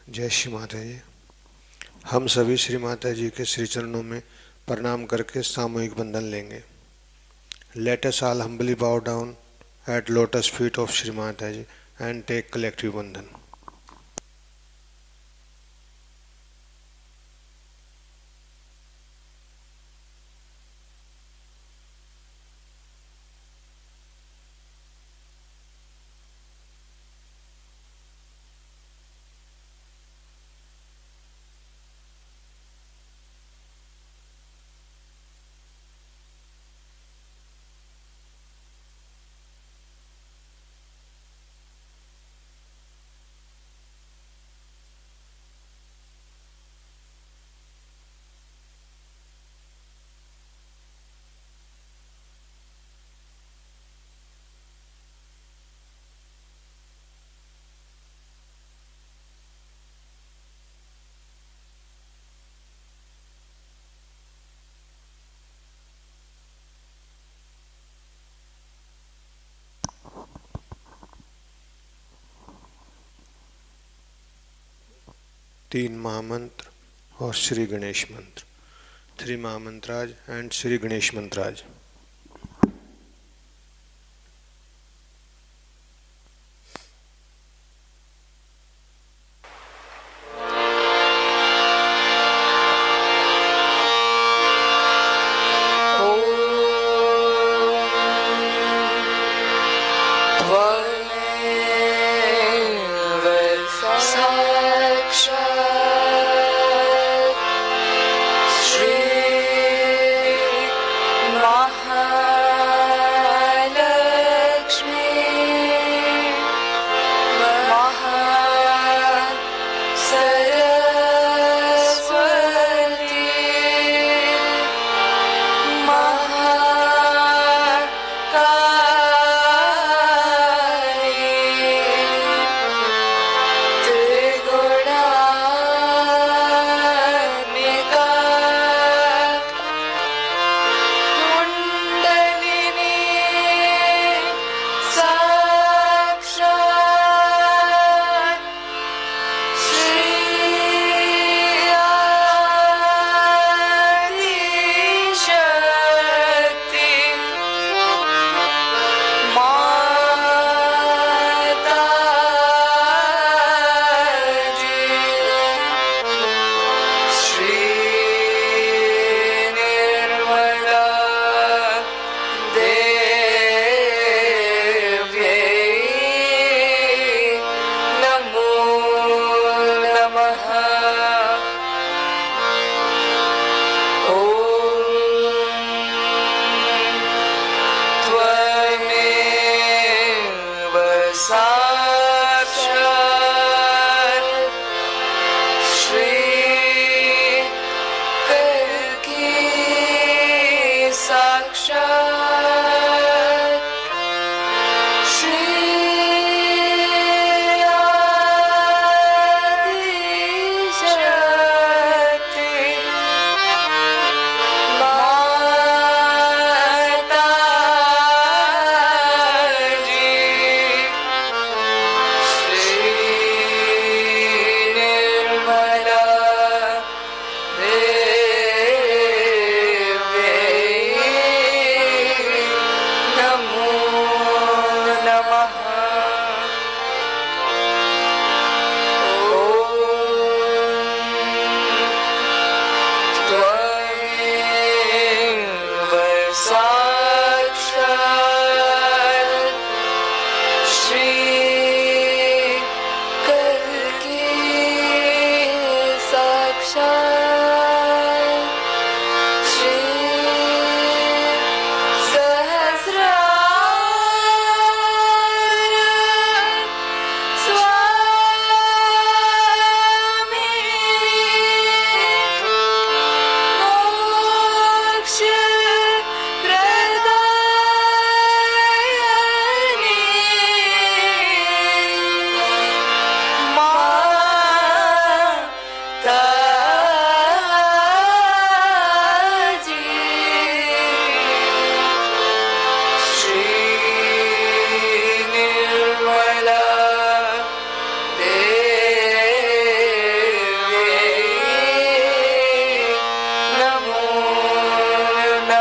जय श्री माता जी। हम सभी श्री माता जी के श्री चरणों में प्रणाम करके सामूहिक बंधन लेंगे। Let us all humbly bow down at lotus feet of Shri Mata ji and take collective बंधन। तीन महामंत्र और श्री गणेश मंत्र। Three mahamantras and Shri Ganesh mantras.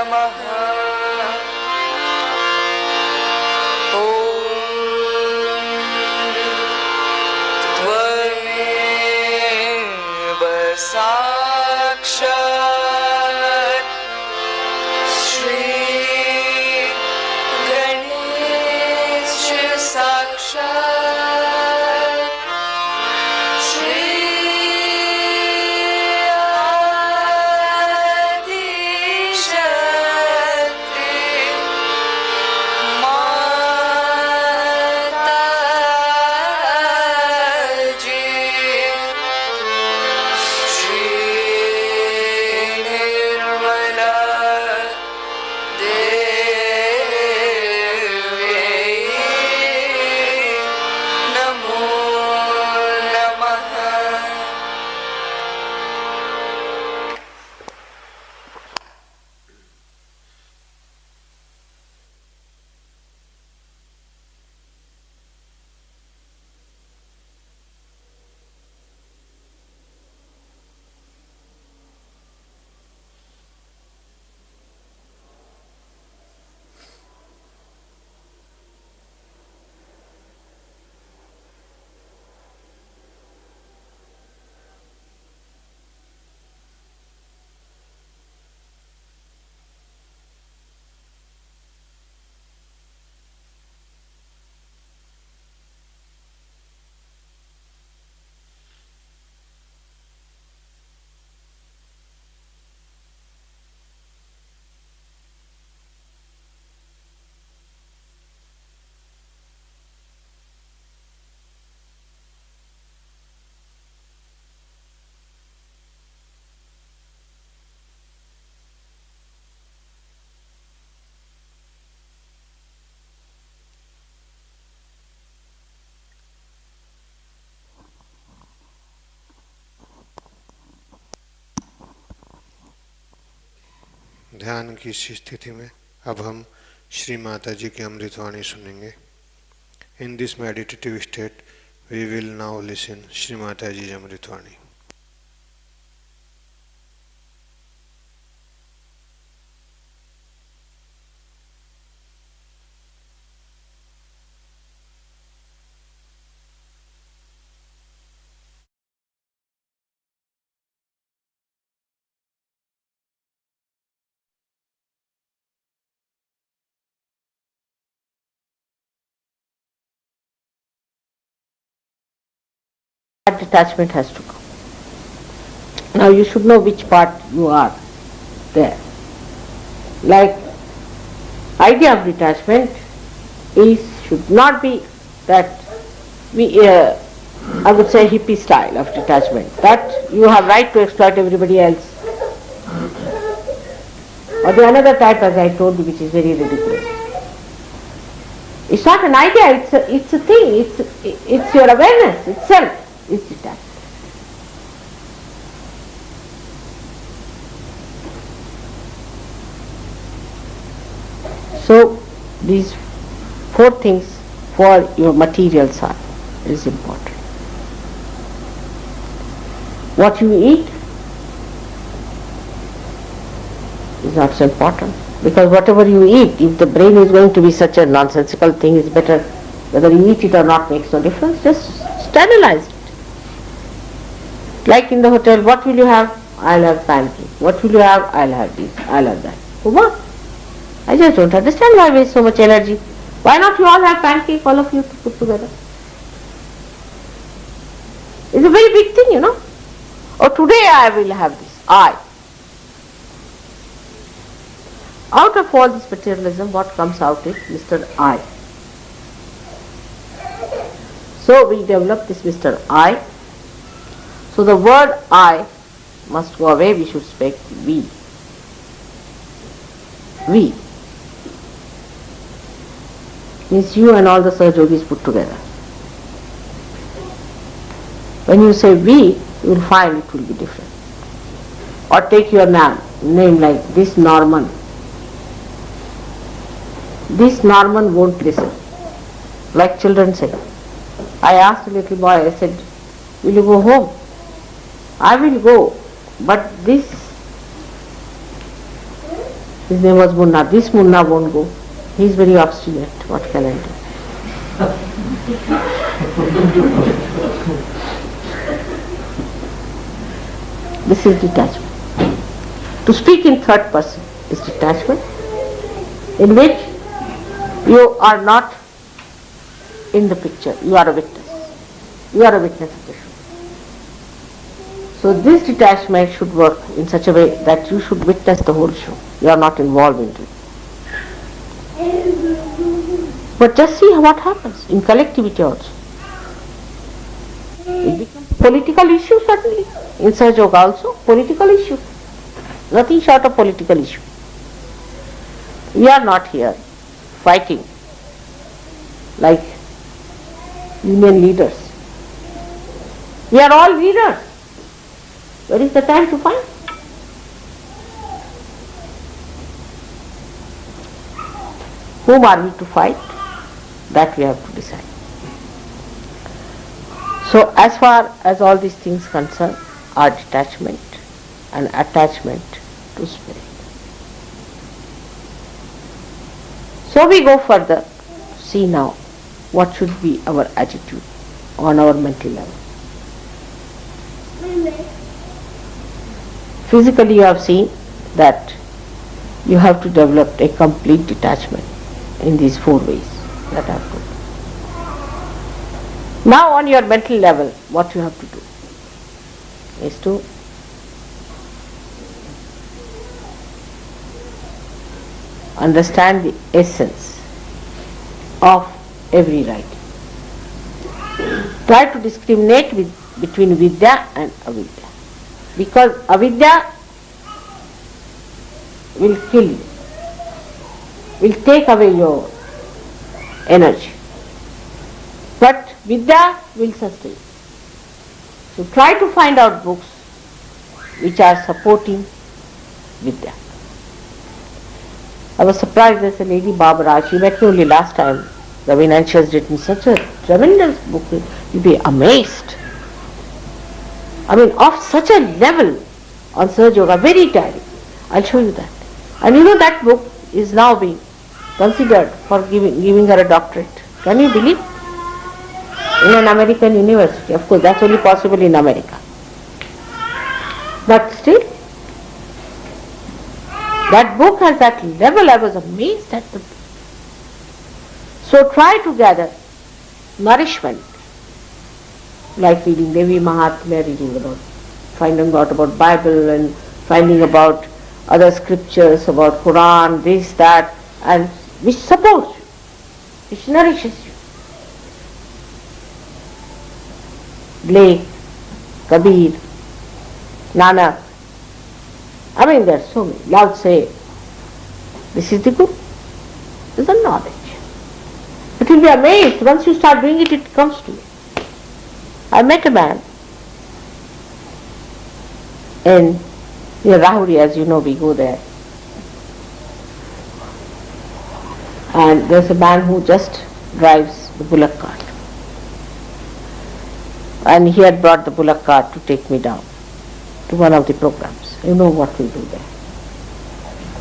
नमः। त्वमेव साक्षात् श्री गणेश साक्षात् श्री आदिशक्ति माताजी श्री निर्मला देवी नमो नमः। ध्यान की इस स्थिति में अब हम श्री माता जी की अमृतवाणी सुनेंगे। In this meditative state we will now listen Shri Mata ji अमृतवाणी। That detachment has to come. Now you should know which part you are there. Like idea of detachment should not be that I would say hippie style of detachment, that you have right to exploit everybody else. Or the another type, as I told you, which is very ridiculous. It's not an idea, it's a thing, it's your awareness itself is detached. So these 4 things for your material side is important. What you eat is not so important, because whatever you eat, if the brain is going to be such a nonsensical thing, it's better whether you eat it or not makes no difference, just sterilize it. Like in the hotel, what will you have? I'll have pancake. What will you have? I'll have this, I'll have that. For what? I just don't understand why waste so much energy. Why not you all have pancake, all of you to put together? It's a very big thing, you know. Or today I will have this, I. Out of all this materialism, what comes out is Mr. I. So we develop this Mr. I. So the word I must go away, we should speak we. We means you and all the Sahajogis put together. When you say we, you will find it will be different. Or take your name like this Norman. This Norman won't listen. Like children say. I asked a little boy, I said, will you go home? I will go, but this His name was Munna. This Munna won't go. He is very obstinate. What can I do? This is detachment. To speak in third person is detachment, in which you are not in the picture, you are a witness. You are a witness of the show. So this detachment should work in such a way that you should witness the whole show. You are not involved in it. But just see what happens in collectivity also. It becomes a political issue certainly. In Sahaja Yoga also, political issue. Nothing short of political issue. We are not here fighting like union leaders. We are all leaders. Where is the time to fight? Whom are we to fight? That we have to decide. So as far as all these things concern are detachment and attachment to spirit. So we go further. See now what should be our attitude on our mental level. Physically you have seen that you have to develop a complete detachment in these 4 ways that I have put. Now on your mental level, what you have to do is to understand the essence of every writing. Try to discriminate between vidya and avidya. Because avidya will kill you, will take away your energy. But vidya will sustain. So try to find out books which are supporting vidya. I was surprised, there's a lady Barbara, she met me only last time. Ravina, and she has written such a tremendous book, you'll be amazed. I mean, of such a level on Sahaja Yoga, very tiring. I'll show you that. And you know that book is now being considered for giving her a doctorate. Can you believe? In an American university. Of course, that's only possible in America. But still, that book has that level. I was amazed at the book. So try to gather nourishment, like reading Devi Mahatmya, reading about, finding out about Bible and finding about other scriptures, about Quran, this, that, and which supports you, which nourishes you. Blake, Kabir, Nanaka. I mean, there are so many. Lao Tse. This is the good. This is the knowledge. But you'll be amazed. Once you start doing it, it comes to you. I met a man in near Rahuri, as you know, we go there. And there's a man who just drives the bullock cart. And he had brought the bullock cart to take me down to one of the programs. You know what we do there.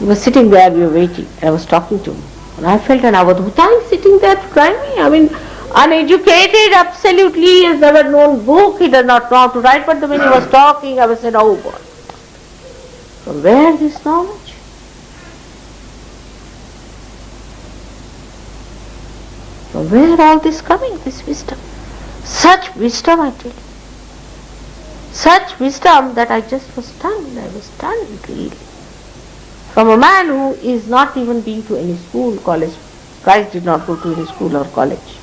We were sitting there, we were waiting. I was talking to him. And I felt an avadhuta is sitting there to drive me. I mean, uneducated, absolutely, he has never known book, he does not know how to write, but when he was talking, I was saying, oh God. From where this knowledge? From where all this coming, this wisdom? Such wisdom, I tell you. Such wisdom that I just was stunned. I was stunned, really. From a man who is not even been to any school, college. Christ did not go to any school or college.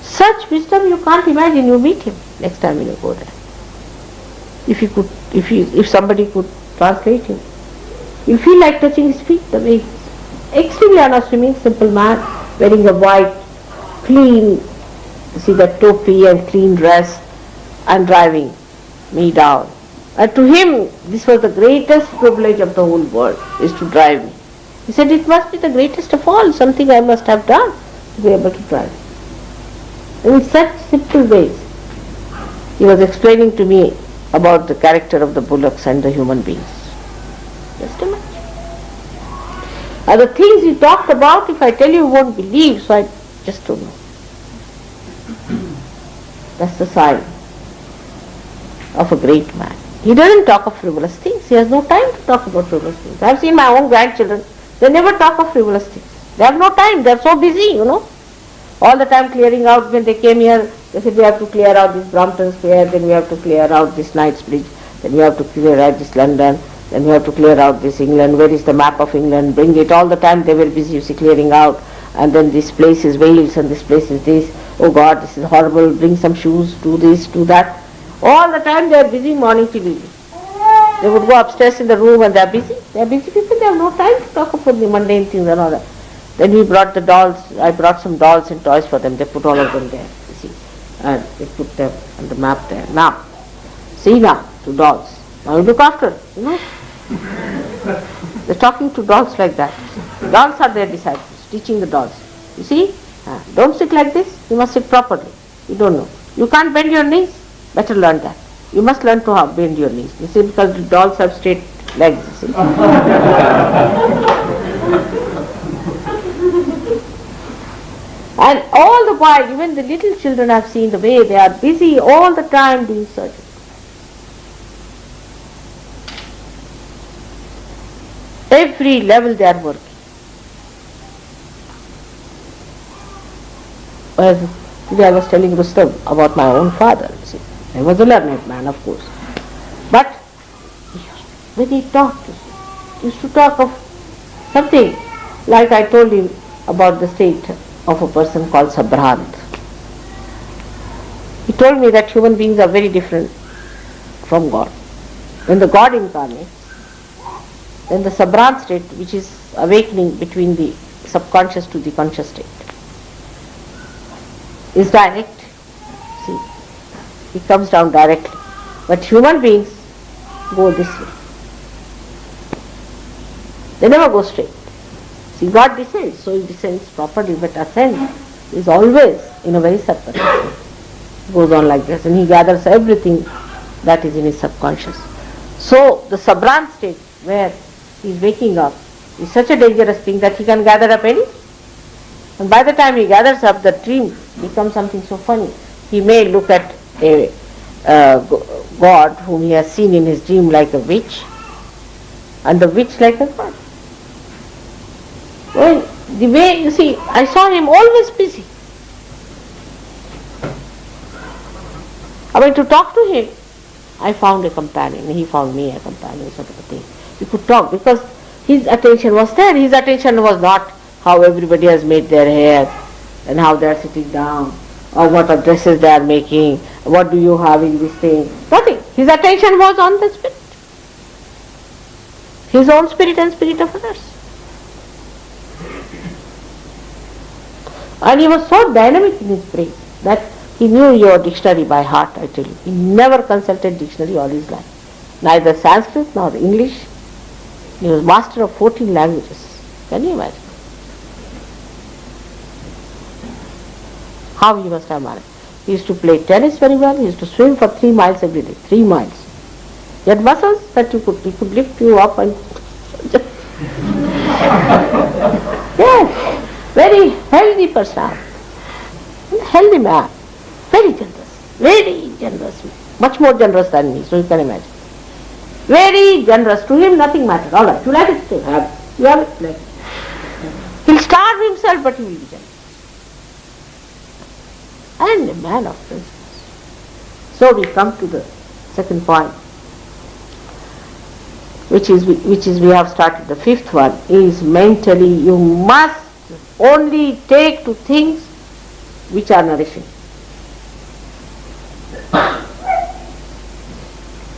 Such wisdom you can't imagine. You meet him next time when you go there. If somebody could translate him, you feel like touching his feet. The way he's extremely unassuming, simple man, wearing a white, clean, see that topi and clean dress, and driving me down. And to him, this was the greatest privilege of the whole world, is to drive me. He said, it must be the greatest of all, something I must have done to be able to drive. In such simple ways, he was explaining to me about the character of the bullocks and the human beings. Just a The things he talked about, if I tell you, you won't believe, so I just don't know. That's the sign of a great man. He doesn't talk of frivolous things. He has no time to talk about frivolous things. I have seen my own grandchildren, they never talk of frivolous things. They have no time, they are so busy, All the time clearing out. When they came here, they said we have to clear out this Brampton Square, then we have to clear out this Knightsbridge, then we have to clear out this London, then we have to clear out this England. Where is the map of England? Bring it. All the time they were busy, clearing out. And then this place is Wales and this place is this. Oh God, this is horrible. Bring some shoes, do this, do that. All the time they are busy morning till evening. They would go upstairs in the room and they are busy. They are busy people. They have no time to talk about the mundane things and all that. Then we brought the dolls. I brought some dolls and toys for them. They put all of them there, you see. And they put them on the map there. Now, see now, to dolls. Now you look after, They're talking to dolls like that. Dolls are their disciples, teaching the dolls. You see? Don't sit like this. You must sit properly. You don't know. You can't bend your knees. Better learn that. You must learn to bend your knees. You see, because the dolls have straight legs, you see. And all the while, even the little children have seen the way they are busy all the time doing surgery. Every level they are working. Today I was telling Rustam about my own father. See, I was a learned man, of course. But when he talked, he used to talk of something like I told him about the state of a person called Sabhrant. He told me that human beings are very different from God. When the God incarnates, then the Sabhrant state, which is awakening between the subconscious to the conscious state, is direct. See, he comes down directly. But human beings go this way. They never go straight. See, God descends, so he descends properly, but ascends is always in a very subtle way. Goes on like this, and he gathers everything that is in his subconscious. So the Sabhrant state, where he is waking up, is such a dangerous thing that he can gather up anything. And by the time he gathers up, the dream becomes something so funny. He may look at a God whom he has seen in his dream like a witch, and the witch like a god. Well, the way, you see, I saw him always busy. I went to talk to him. I found a companion, he found me a companion, sort of a thing. We could talk because his attention was there. His attention was not how everybody has made their hair and how they are sitting down or what are dresses they are making, what do you have in this thing. Nothing. His attention was on the spirit. His own spirit and spirit of others. And he was so dynamic in his brain that he knew your dictionary by heart, I tell you. He never consulted dictionary all his life. Neither Sanskrit nor English. He was master of 14 languages. Can you imagine? How he must have managed. He used to play tennis very well. He used to swim for 3 miles every day. 3 miles. He had muscles that he could lift you up and yes, very healthy personality. Healthy man. Very generous, much more generous than me, so you can imagine. Very generous. To him nothing matters. All right, you like it, still have it. You have it, like it. He'll starve himself, but he will be generous. And a man of principles. So we come to the second point, which is we have started. The fifth one is mentally you must only take to things which are nourishing.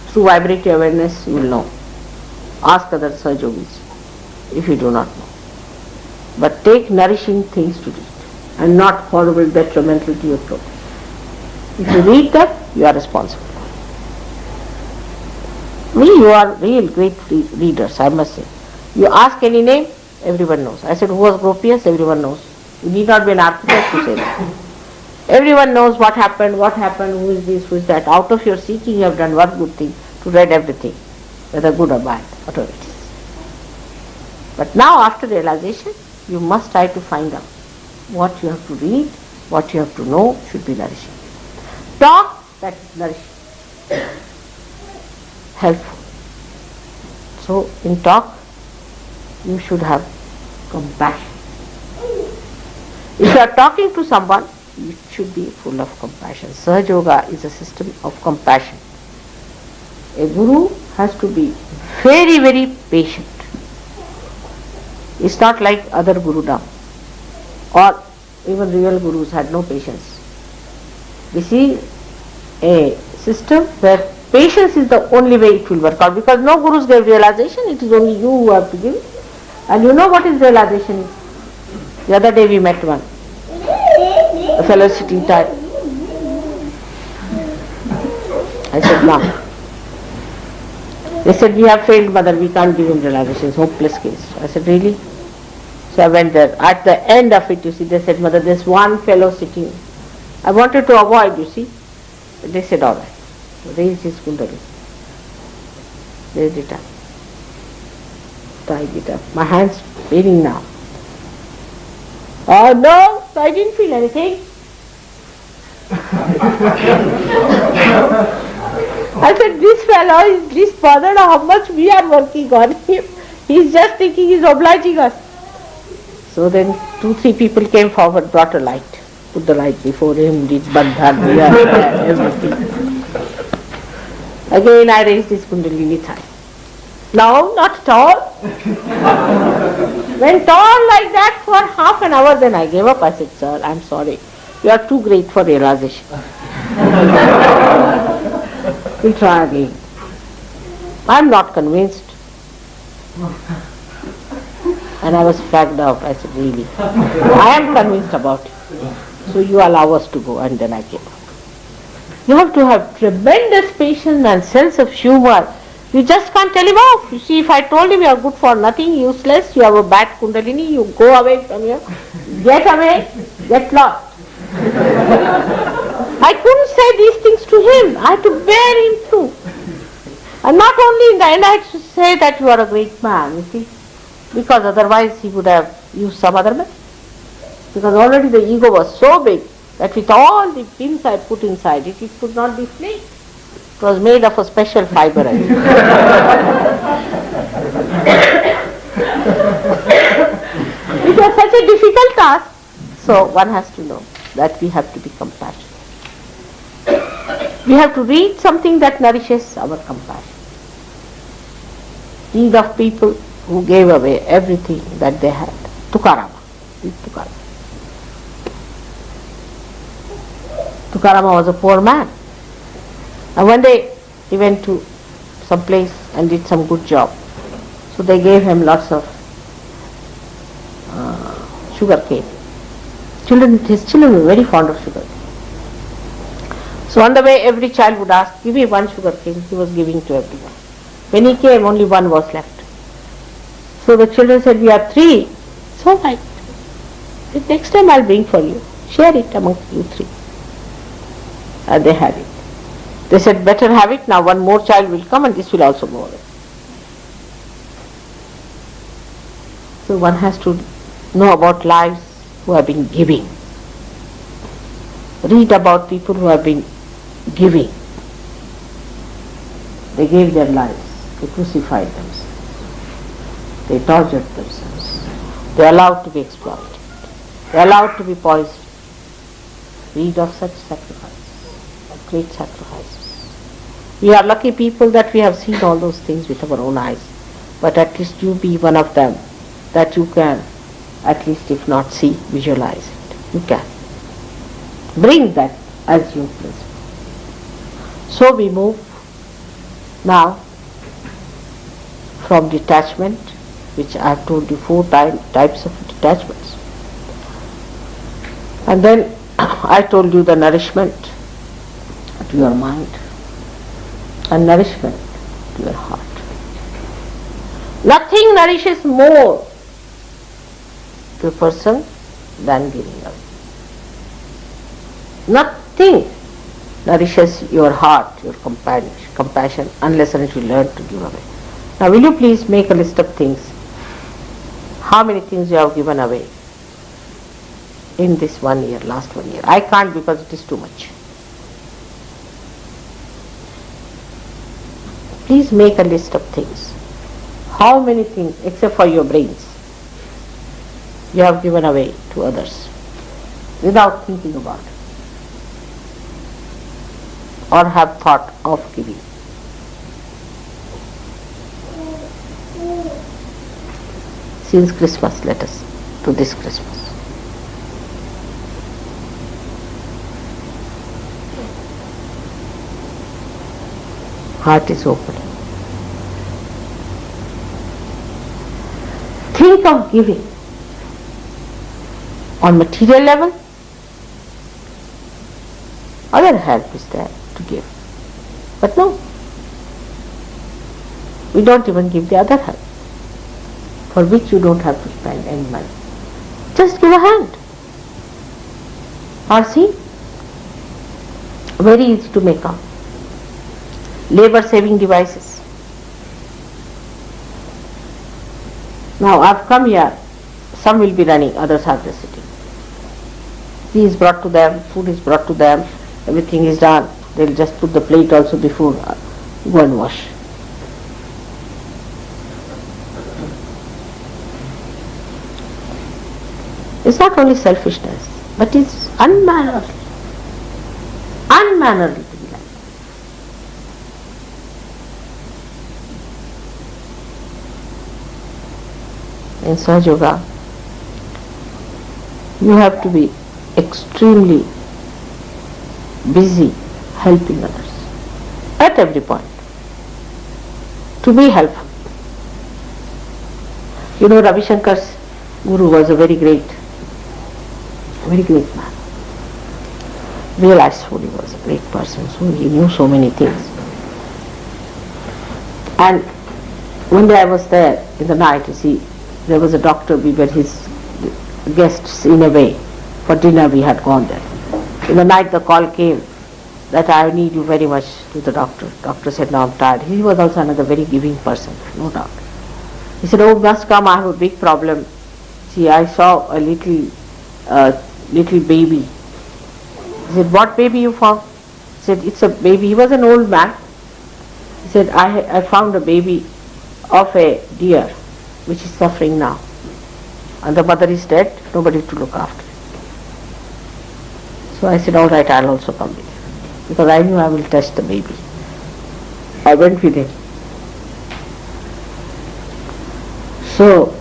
Through vibratory awareness you will know. Ask other Sahaj Yogis if you do not know. But take nourishing things to eat and not horrible, detrimental to your progress. If you read that, you are responsible. You are real great readers, I must say. You ask any name, everyone knows. I said, who was Gropius? Everyone knows. You need not be an architect to say that. Everyone knows what happened, who is this, who is that. Out of your seeking you have done one good thing, to read everything, whether good or bad, whatever it is. But now after realization, you must try to find out what you have to read, what you have to know should be nourishing. Talk that is nourishing, helpful. So in talk, you should have compassion. If you are talking to someone, it should be full of compassion. Sahaja Yoga is a system of compassion. A guru has to be very, very patient. It's not like other Gurudam or even real gurus had no patience. This is a system where patience is the only way it will work out, because no gurus gave realization, it is only you who have to give it. And you know what is realization is? The other day we met one, a fellow sitting tight. I said, no. They said, we have failed mother, we can't give him realization, it's a hopeless case. I said, really? So I went there. At the end of it, you see, they said, mother, there's one fellow sitting. I wanted to avoid, you see. They said, all right. So raised his kundalini. Raised it up. Tied it up. My hand's paining now. Oh no, I didn't feel anything. I said, this fellow is this bothered how much we are working on him. He's just thinking he's obliging us. So then 2-3 people came forward, brought a light, put the light before him, did bandhan, everything. Again I raised his kundalini thigh. No, not at all. Went on like that for half an hour, then I gave up. I said, sir, I'm sorry. You are too great for realization. We'll try again. I'm not convinced. And I was fagged out. I said, really? I am convinced about it. So you allow us to go, and then I gave up. You have to have tremendous patience and sense of humor. You just can't tell him off. You see, if I told him you are good for nothing, useless, you have a bad kundalini, you go away from here, get away, get lost. I couldn't say these things to him. I had to bear him through. And not only in the end I had to say that you are a great man, you see, because otherwise he would have used some other method. Because already the ego was so big that with all the pins I put inside it, it could not be flaked. It was made of a special fiber. It was such a difficult task. So one has to know that we have to be compassionate. We have to read something that nourishes our compassion. Read of people who gave away everything that they had. Tukarama. Read Tukarama. Tukarama was a poor man. And one day he went to some place and did some good job. So they gave him lots of sugar cane. His children were very fond of sugar cane. So on the way every child would ask, give me one sugar cane. He was giving to everyone. When he came, only one was left. So the children said, we have 3. It's all right. Next time I'll bring for you. Share it among you 3. And they had it. They said, better have it, now one more child will come and this will also go away. So one has to know about lives who have been giving. Read about people who have been giving. They gave their lives. They crucified themselves. They tortured themselves. They allowed to be exploited. They allowed to be poisoned. Read of such sacrifices, of great sacrifices. We are lucky people that we have seen all those things with our own eyes. But at least you be one of them, that you can, at least if not see, visualize it. You can. Bring that as your principle. So we move now from detachment, which I have told you 4 types of detachments. And then I told you the nourishment to your mind and nourishment to your heart. Nothing nourishes more to a person than giving away. Nothing nourishes your heart, your compassion, unless and until you learn to give away. Now will you please make a list of things how many things you have given away in this 1 year, last 1 year. I can't because it is too much. Please make a list of things. How many things, except for your brains, you have given away to others without thinking about it or have thought of giving. Since Christmas, let us, to this Christmas. Heart is open. Think of giving on material level. Other help is there to give. But no, we don't even give the other help, for which you don't have to spend any money. Just give a hand. Or see, very easy to make up. Labor saving devices. Now I've come here, some will be running, others are just sitting. Tea is brought to them, food is brought to them, everything is done. They'll just put the plate also before, go and wash. It's not only selfishness, but it's unmannerly. Unmannerly to be like. In Sahaja Yoga, you have to be extremely busy helping others at every point. To be helpful. You know, Ravi Shankar's guru was a very great man. Realized fully was a great person, so he knew so many things. And one day I was there in the night, you see, there was a doctor, we were his guests in a way. For dinner we had gone there. In the night the call came that I need you very much to the doctor. Doctor said, no, I'm tired. He was also another very giving person, no doubt. He said, oh, must come, I have a big problem. See, I saw a little baby. He said, what baby you found? He said, it's a baby. He was an old man. He said, I found a baby of a deer which is suffering now. And the mother is dead, nobody to look after. So I said, all right, I'll also come with you. Because I knew I will test the baby. I went with him. So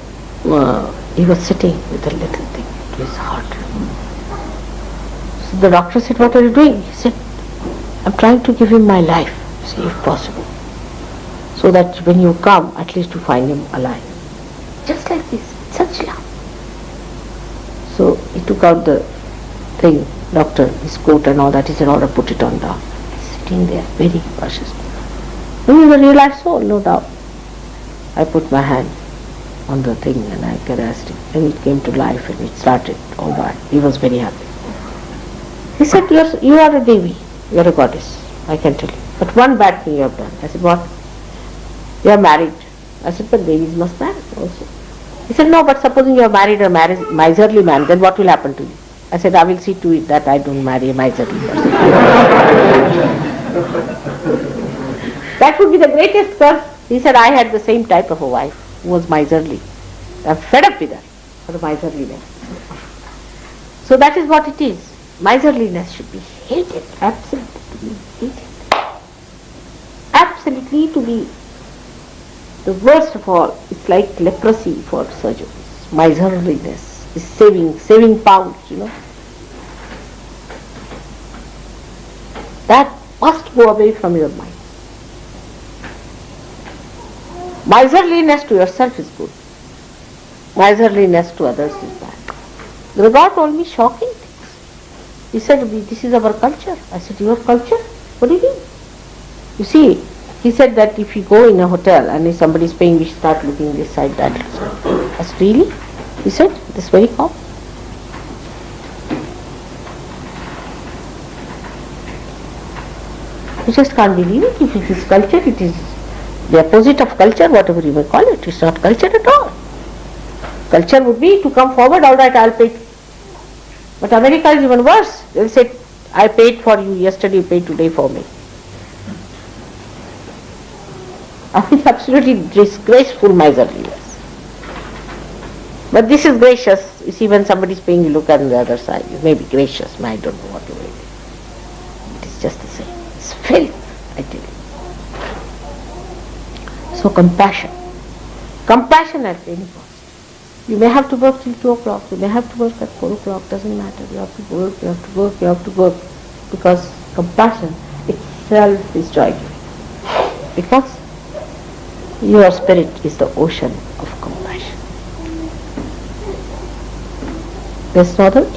he was sitting with a little thing to his heart. So the doctor said, what are you doing? He said, I'm trying to give him my life, see if possible. So that when you come, at least you find him alive. Just like this, such love. So he took out the thing, doctor, his coat and all that. He said, order, put it on down. He's sitting there, very cautious. He was a real life soul, no doubt. I put my hand on the thing and I caressed it. And it came to life and it started all right. He was very happy. He said, you are a Devi, you are a goddess, I can tell you. But one bad thing you have done. I said, what? You are married. I said, but Devis must marry also. He said, no, but supposing you are married a miserly man, then what will happen to you? I said, I will see to it that I don't marry a miserly person. That would be the greatest curse. He said, I had the same type of a wife who was miserly. I'm fed up with her for the miserliness. So that is what it is. Miserliness should be hated, absolutely to be hated. Absolutely to be the worst of all. It's like leprosy for surgeons. Miserliness is saving pounds, you know. That must go away from your mind. Miserliness to yourself is good. Miserliness to others is bad. The God told me shocking things. He said, this is our culture. I said, your culture? What do you mean? You see, he said that if you go in a hotel and if somebody is paying, we should start looking this side, that side. I said, really? He said, this is very common. You just can't believe it. If it is culture, it is the opposite of culture, whatever you may call it. It's not culture at all. Culture would be to come forward, all right, I'll pay. But America is even worse. They'll say, I paid for you yesterday, you paid today for me. I mean, absolutely disgraceful miserliness. But this is gracious. You see, when somebody is paying, you look at the other side. You may be gracious, but I don't know what you will do. It is just the same. It's filth, I tell you. So compassion. Compassion at any cost. You may have to work till 2 o'clock, you may have to work at 4 o'clock, doesn't matter. You have to work, you have to work, you have to work. Because compassion itself is joy-giving. Because your spirit is the ocean of compassion. There's no other way.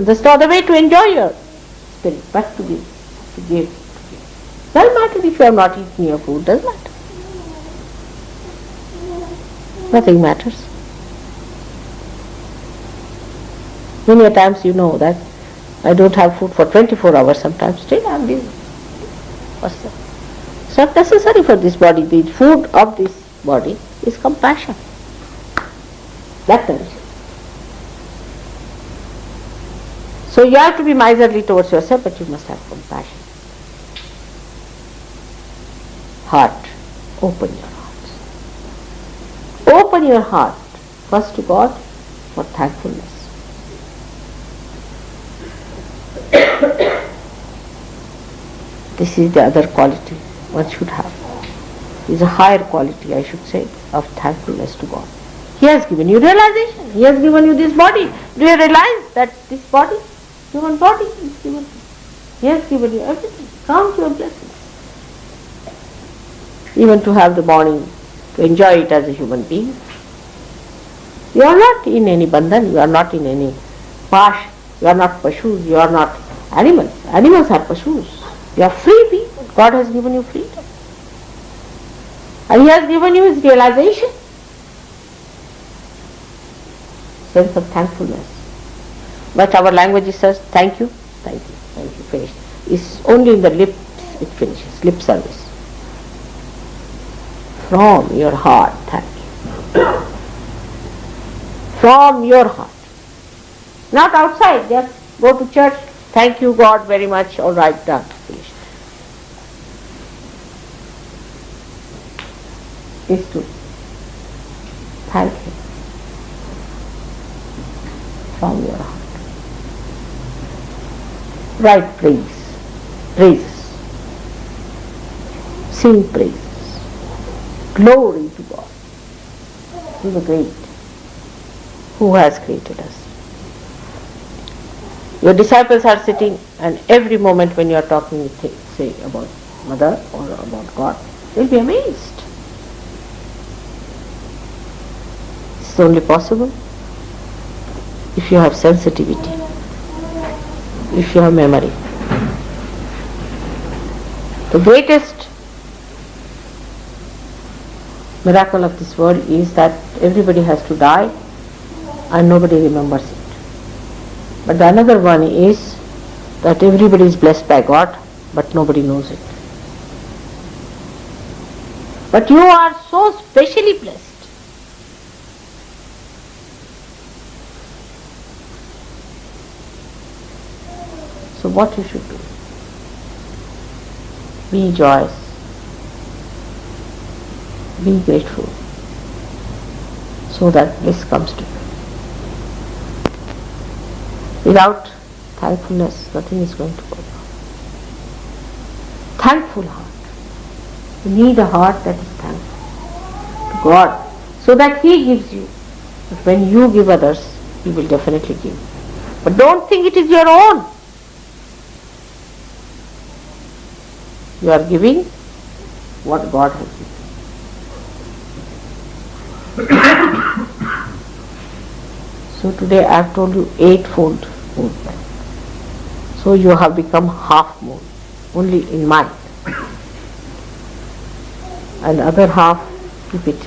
There's no other way to enjoy your spirit, but to give, to give, to give. Doesn't matter if you are not eating your food, doesn't matter. Nothing matters. Many a times you know that I don't have food for 24 hours sometimes, still I am busy. What's that? It's not necessary for this body. The food of this body is compassion. That nourishes. So you have to be miserly towards yourself, but you must have compassion. Heart. Open your heart. Open your heart first to God for thankfulness. This is the other quality one should have. Is a higher quality, I should say, of thankfulness to God. He has given you realization. He has given you this body. Do you realize that this body, human body, is given to you? He has given you everything. Count your blessings. Even to have the morning, to enjoy it as a human being. You are not in any bandhan, you are not in any pash, you are not pashus, you are not animals. Animals are pashus. You are free people. God has given you freedom. And He has given you His realization. Sense of thankfulness. But our language says, thank you, finished. It's only in the lips it finishes, lip service. From your heart, thank you. From your heart. Not outside, just go to church, thank you God very much, all right, done, finished. Is to thank Him from your heart. Write praises, sing praises. Glory to God, to the great, who has created us. Your disciples are sitting, and every moment when you are talking, you say about Mother or about God, they'll be amazed. It's only possible if you have sensitivity, if you have memory. The greatest miracle of this world is that everybody has to die and nobody remembers it. But the another one is that everybody is blessed by God, but nobody knows it. But you are so specially blessed. So what you should do? Be joyous. Be grateful, so that bliss comes to you. Without thankfulness, nothing is going to go wrong. Thankful heart. You need a heart that is thankful to God, so that He gives you. But when you give others, He will definitely give. But don't think it is your own. You are giving what God has given. So today I have told you 8-fold movement. So you have become half moon, only in mind. And the other half, keep it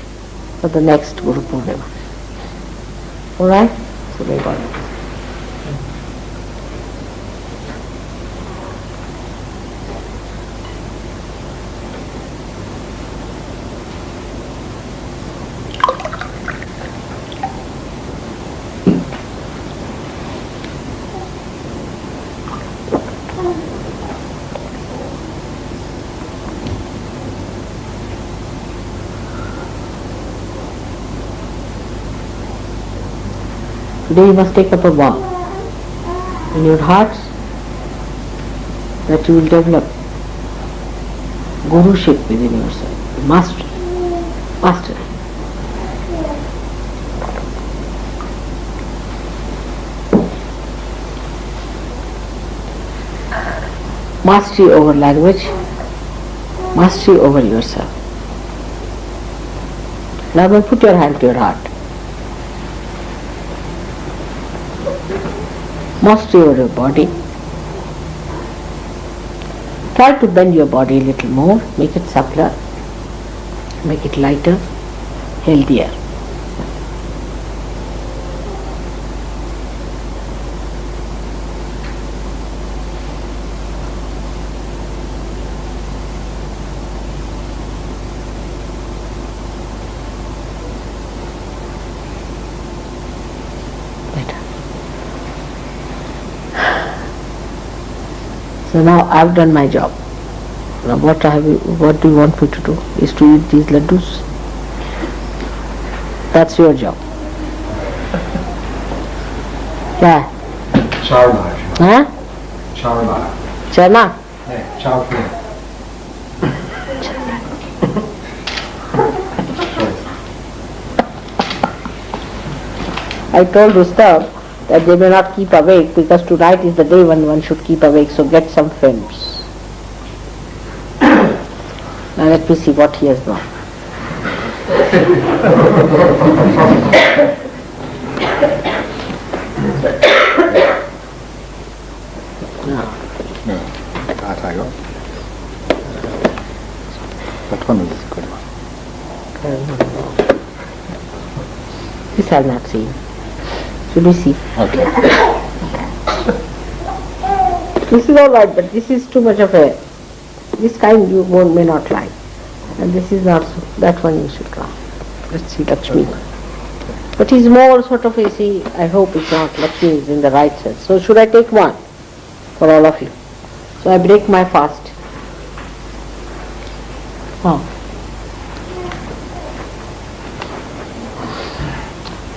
for the next Guru Purnima. Alright? So may God bless. Today you must take up a vow in your hearts that you will develop guruship within yourself, mastery. Mastery over language, mastery over yourself. Now put your hand to your heart. Mastery over your body. Try to bend your body a little more, make it suppler, make it lighter, healthier. So now I've done my job. Now what do you want me to do? Is to eat these laddus? That's your job. Yeah. Charma. Huh? Charma. Chana? Yeah, charma. I told Rustam that they may not keep awake because tonight is the day when one should keep awake, so get some films. Now let me see what he has done. That I got. That one is a good one. This I have not seen. Should we see? Okay. This is all right, but this is too much of a... This kind you may not like. And this is not so. That one you should try. Let's see, Lakshmi. But he's more sort of, you see, I hope it's not Lakshmi is in the right sense. So should I take one for all of you? So I break my fast. Oh.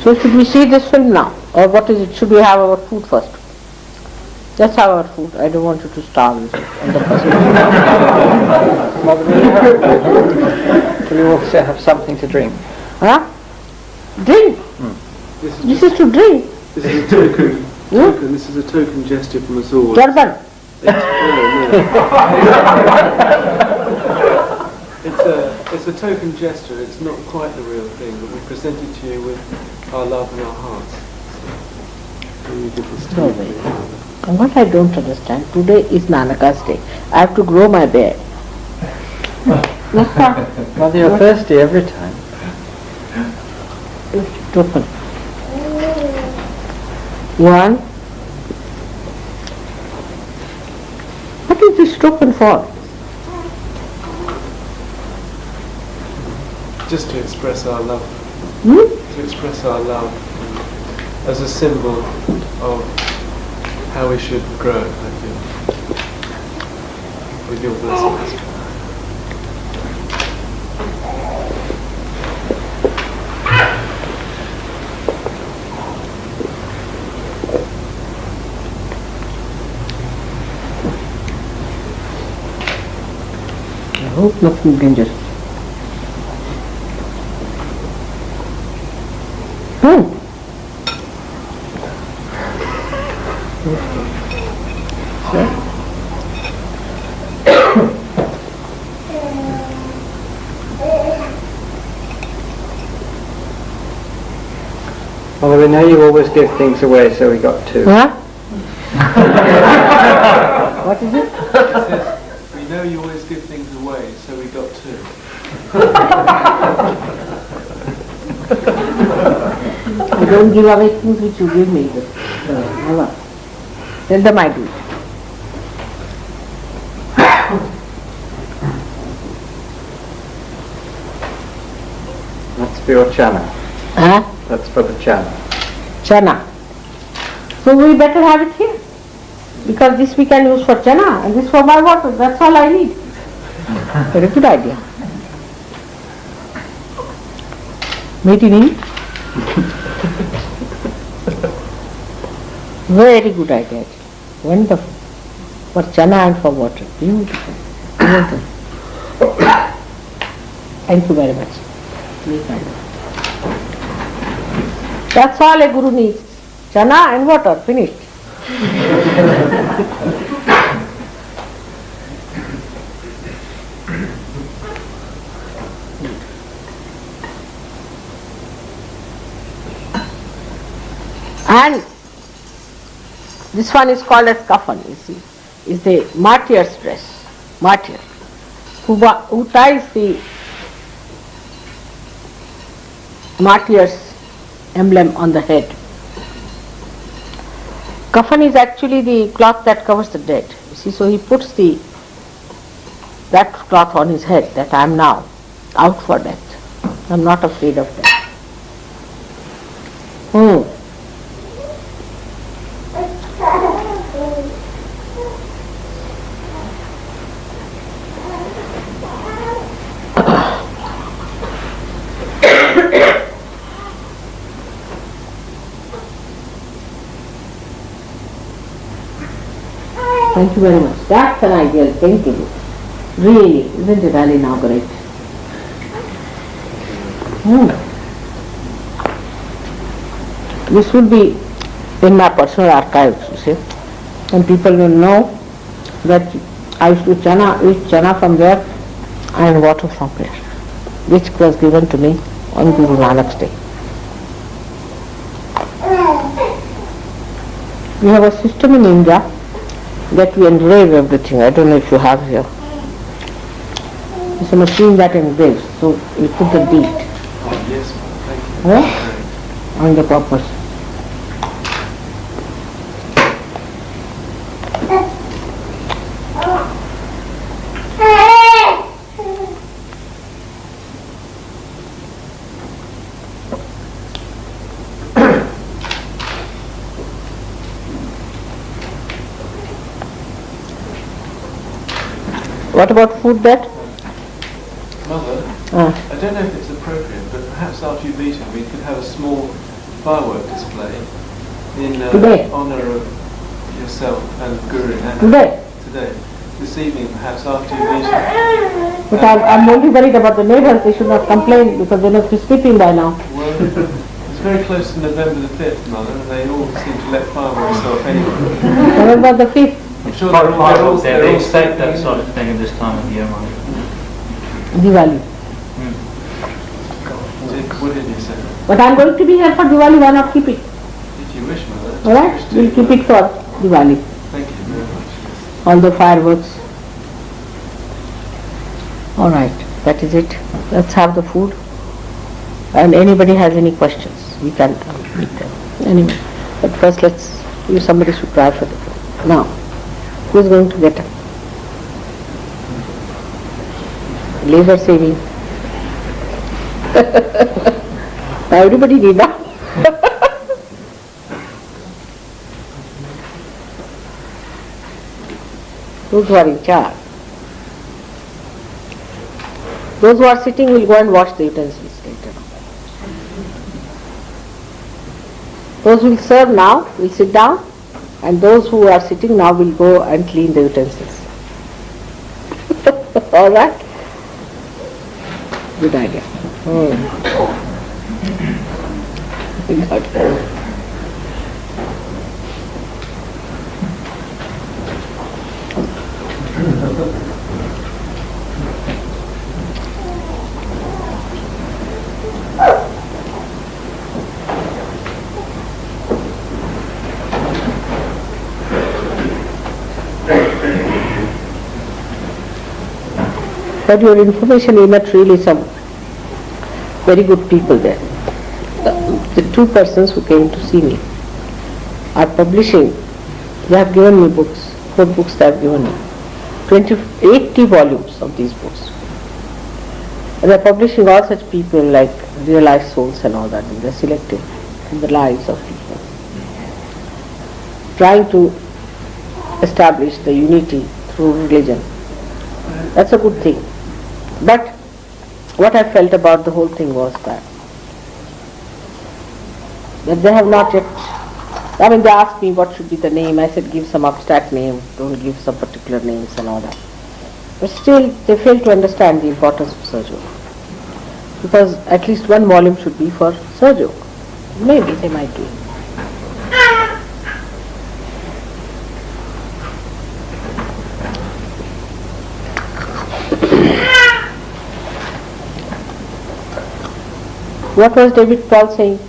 So should we see this film now? Or what is it? Should we have our food first? Let's have our food. I don't want you to starve on the first. Will you also have something to drink? Huh? Drink? This is to drink. This is a token. This is a token gesture from us all. Turban. It's a token gesture. It's not quite the real thing, but we present it to you with our love and our hearts. And you give this token. And what I don't understand, today is Nanaka's day. I have to grow my beard. Well, you're thirsty every time. Token. One. What is this token for? Just to express our love. To express our love as a symbol of how we should grow, I feel, with your blessings. I hope nothing dangerous. Well, we know you always give things away, so we got two. Huh? What is it? It says, we know you always give things away, so we got two. I don't give away things which you give me. Never. Tell them I do it. That's for your chana. Huh? That's for the chana. Chana. So we better have it here. Because this we can use for chana and this for my water. That's all I need. Very good idea. Made in ink. Very good idea. Wonderful. For chana and for water. Beautiful. Beautiful. Thank you very much. That's all a guru needs. Chana and water. Finished. And this one is called as kafan, you see, is the martyr's dress, martyr, who ties the martyr's emblem on the head. Kafan is actually the cloth that covers the dead, you see, so he puts that cloth on his head, that I am now out for death, I am not afraid of death. Thank you very much. That's an ideal thing to do. Really, isn't it really now great? This will be in my personal archives, you see. And people will know that I used to eat chana from there and water from here, which was given to me on Guru Nanak's day. We have a system in India that we engrave everything. I don't know if you have here. It's a machine that engraves, so you put the date. Oh, yes, thank you. On the purpose. What about food that? Mother, I don't know if it's appropriate, but perhaps after you've eaten we could have a small firework display in honour of yourself and Guru Nanaka. Today. This evening perhaps after you've eaten. But I'm only worried about the neighbors. They should not complain because they must be sleeping by now. Well, it's very close to November the 5th, Mother, and they all seem to let fireworks off anyway. November the 5th? I'm sure they're all they expect that sort of thing at this time of year, Mother. Diwali. What did you say? But I'm going to be here for Diwali, why not keep it? If you wish, Mother. Alright, we'll keep it for Diwali. Thank you very much. All the fireworks. Alright, that is it. Let's have the food. And anybody has any questions, we can meet them. Anyway, but first let's use somebody to try for the food. Now, who's going to get up? Labor saving. Everybody need that. Those who are in charge. Those who are sitting will go and wash the utensils later. Those who will serve now will sit down, and those who are sitting now will go and clean the utensils. All right? Good idea. But your information unit really some very good people there. The two persons who came to see me are publishing. They have given me books, 4 books they have given me, 80 volumes of these books. And they are publishing all such people like realized souls and all that, and they are selecting from the lives of people, trying to establish the unity through religion. That's a good thing. But what I felt about the whole thing was that they have not yet I mean, they asked me what should be the name. I said, give some abstract name, don't give some particular names and all that. But still, they fail to understand the importance of Sahaja Yoga. Because at least one volume should be for Sahaja Yoga. Maybe they might do it. What was David Paul saying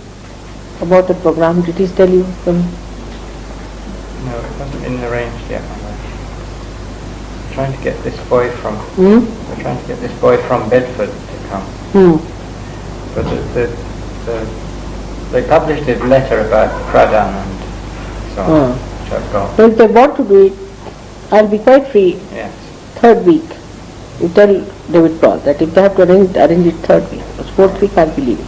about the program? Did he tell you? No, it hasn't been arranged yet. We're trying to get this boy from Bedford to come. But they published a letter about Pradhan and so on, which I've got. So if they want to do it, I'll be quite free. Yes. Third week. You tell David Paul that if they have to arrange it third week. Because fourth week I'll be leaving.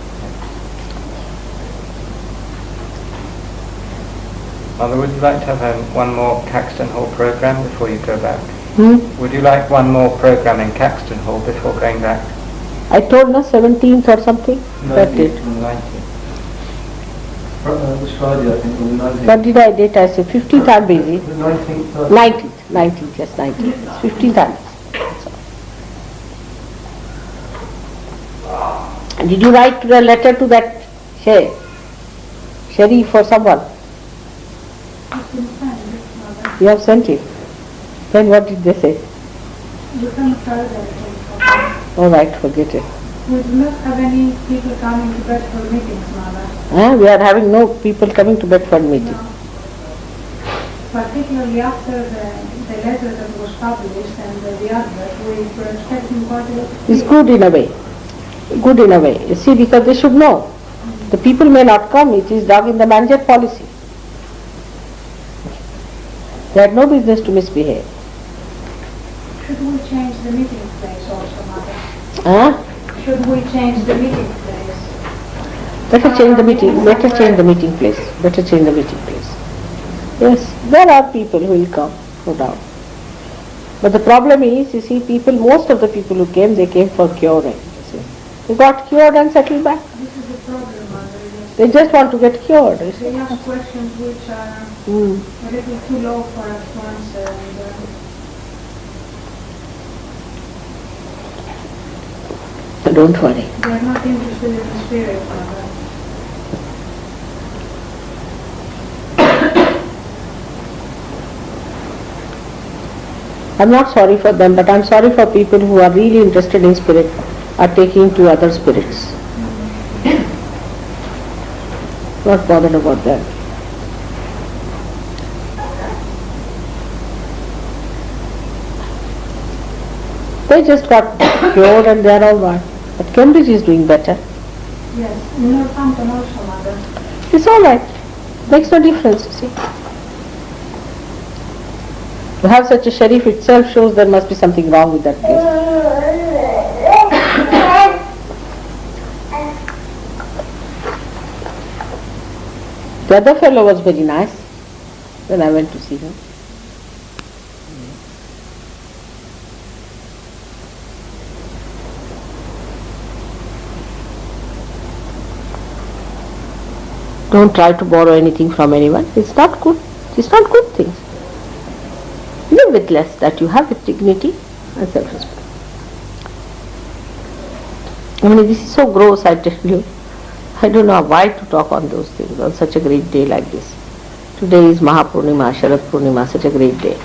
Mother, would you like to have one more Caxton Hall program before you go back? Hmm? Would you like one more program in Caxton Hall before going back? I told her 17th or something. That date. 19th. This Friday, I think, on the 19th. What did I date? I said 15th I'm busy. The 19th. 19th, yes, 19th. 15th I'm busy. And did you write a letter to that Shri for someone? You have sent it. Then what did they say? You can tell them. All right, forget it. We do not have any people coming to Bedford meetings, Mother. We are having no people coming to Bedford meeting. No. Particularly after the letter that was published and the advert, we were expecting quite a lot of It's people. good in a way. Good in a way. You see, because they should know. The people may not come. It is dog in the manger policy. They had no business to misbehave. Should we change the meeting place also, Mother? Huh? Should we change the meeting place? Better change the meeting. Better change the meeting place. Better change the meeting place. Yes, there are people who will come, no doubt. But the problem is, you see, most of the people who came, they came for curing. You see. They got cured and settled back. This is the problem, Mother. Yes. They just want to get cured. You see. They ask questions which are a little too low for us to answer. And, Don't worry. they are not interested in the spirit, Mother. I'm not sorry for them, but I'm sorry for people who are really interested in spirit, are taking to other spirits. Not bothered about that. They just got cured and they are all right. But Cambridge is doing better. Yes, Northampton also, Mother. It's all right. Makes no difference, you see. To have such a sheriff itself shows there must be something wrong with that place. The other fellow was very nice when I went to see him. Don't try to borrow anything from anyone. It's not good. It's not good things. Live with less, that you have with dignity and self-respect. I mean, this is so gross, I tell you. I don't know why to talk on those things on such a great day like this. Today is Mahapurnima, Sharad Purnima, such a great day.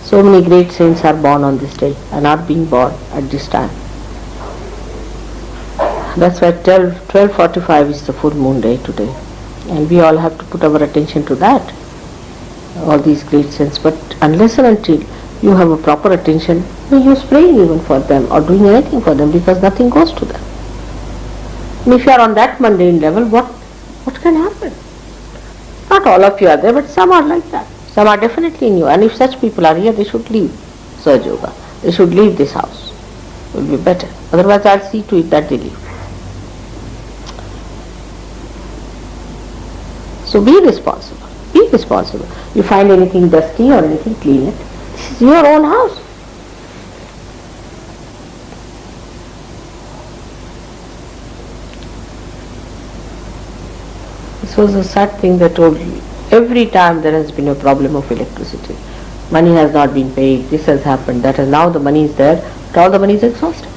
So many great saints are born on this day and are being born at this time. That's why 12:45 is the full moon day today. And we all have to put our attention to that. All these great saints. But unless and until you have a proper attention, no use praying even for them or doing anything for them, because nothing goes to them. And if you are on that mundane level, what can happen? Not all of you are there, but some are like that. Some are definitely in you. And if such people are here, they should leave Sahaja Yoga. They should leave this house. It will be better. Otherwise, I'll see to it that they leave. So be responsible. Be responsible. You find anything dusty or anything, clean it. This is your own house. This was a sad thing they told me. Every time there has been a problem of electricity. Money has not been paid, this has happened, that has, now the money is there, but all the money is exhausted.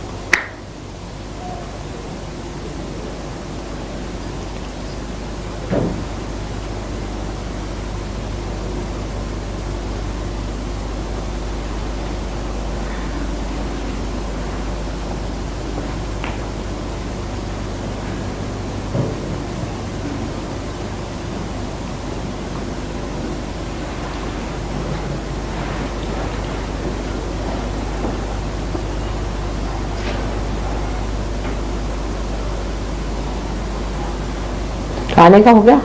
खाने का हो गया?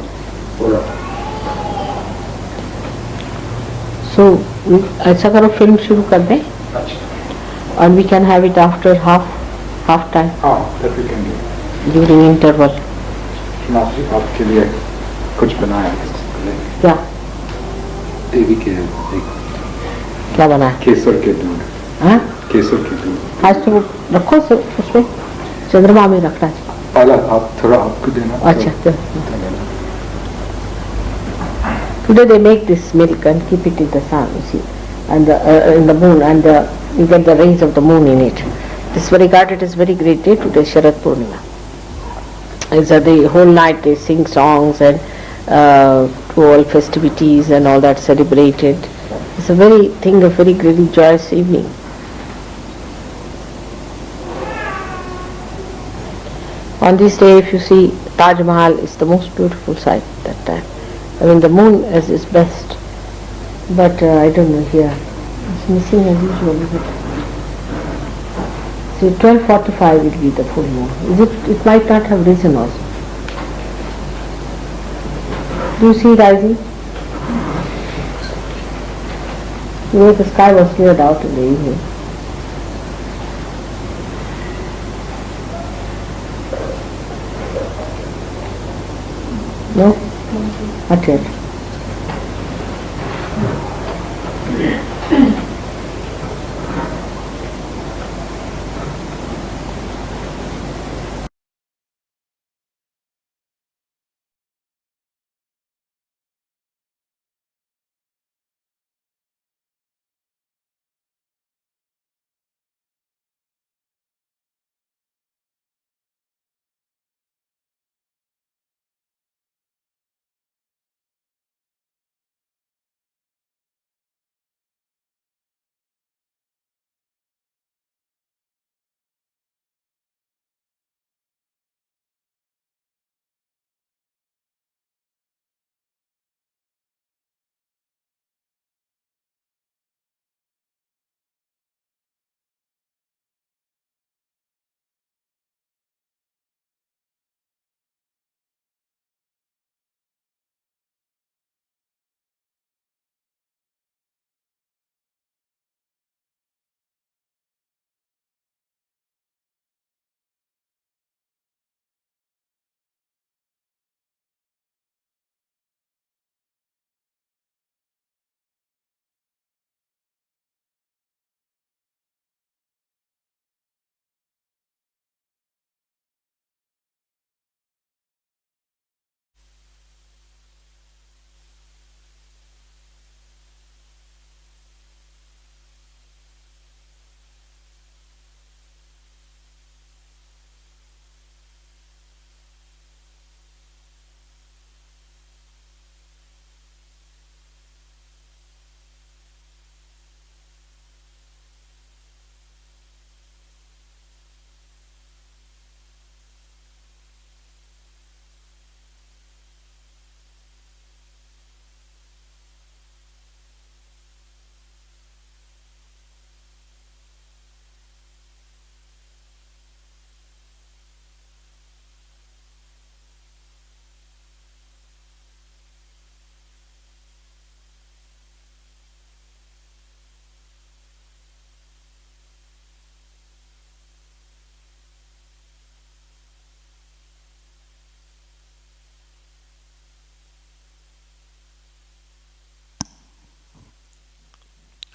So ऐसा करो, film शुरू कर दें और we can have it after half time. that we can do. During interval. मासी आपके लिए कुछ बनाया है? क्या? देवी के क्या बना है? केसर के दूध. हाँ? केसर के दूध. आज तो रखो उसमें, चंद्रमा में रखना है. पाला आप थोड़ा आपको देना. अच्छा. Today they make this milk and keep it in the sun, you see, and in the moon, and you get the rays of the moon in it. This is regarded as very great day today, Sharad Purnima. It's the whole night they sing songs and do all festivities and all that celebrated. It's a very very joyous evening. On this day, if you see, Taj Mahal is the most beautiful sight that time. I mean, the moon is best, but I don't know here. It's missing as usual. See, 12:45 will be the full moon. It might not have risen also. Do you see rising? You know, the sky was cleared out in the evening. No? Not yet.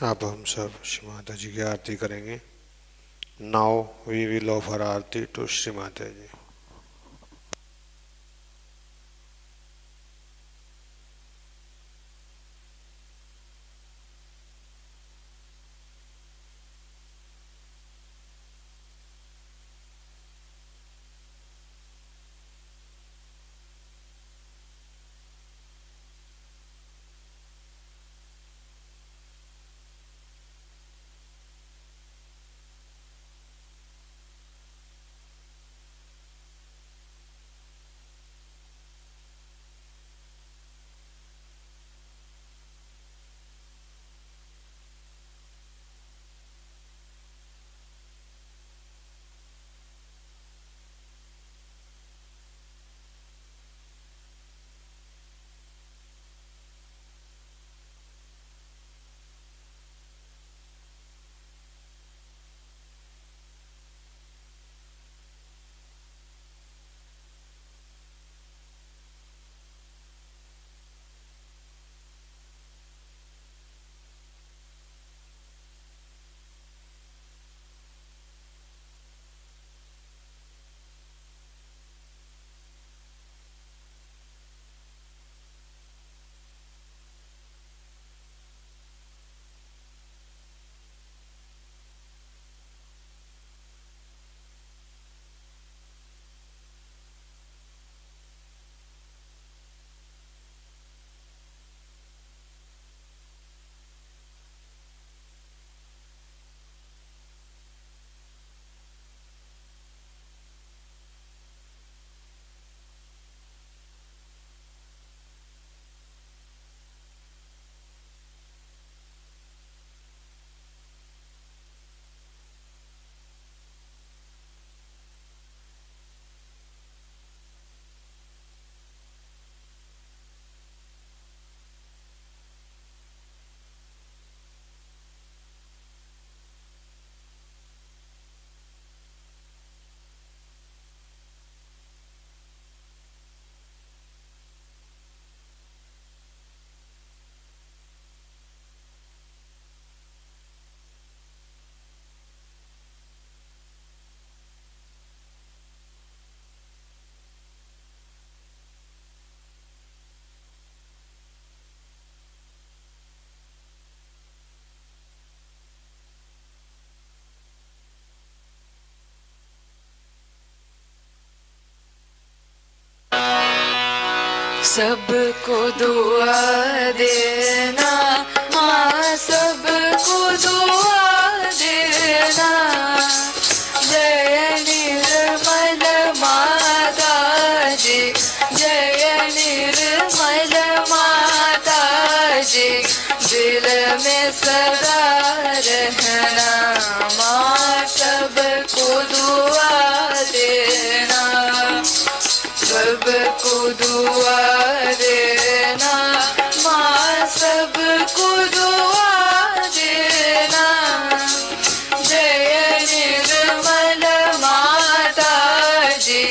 अब हम सब श्री माता जी की आरती करेंगे. Now we will offer aarti to Shri Mata ji. सबको दुआ देना माँ, सबको दुआ देना। जय निर्मल माता जी, जय निर्मल माता जी, दिल में सदा रहना माँ, सबको दुआ देना। सबको दुआ देना माँ, सबको दुआ देना। जय निर्मल माता जी,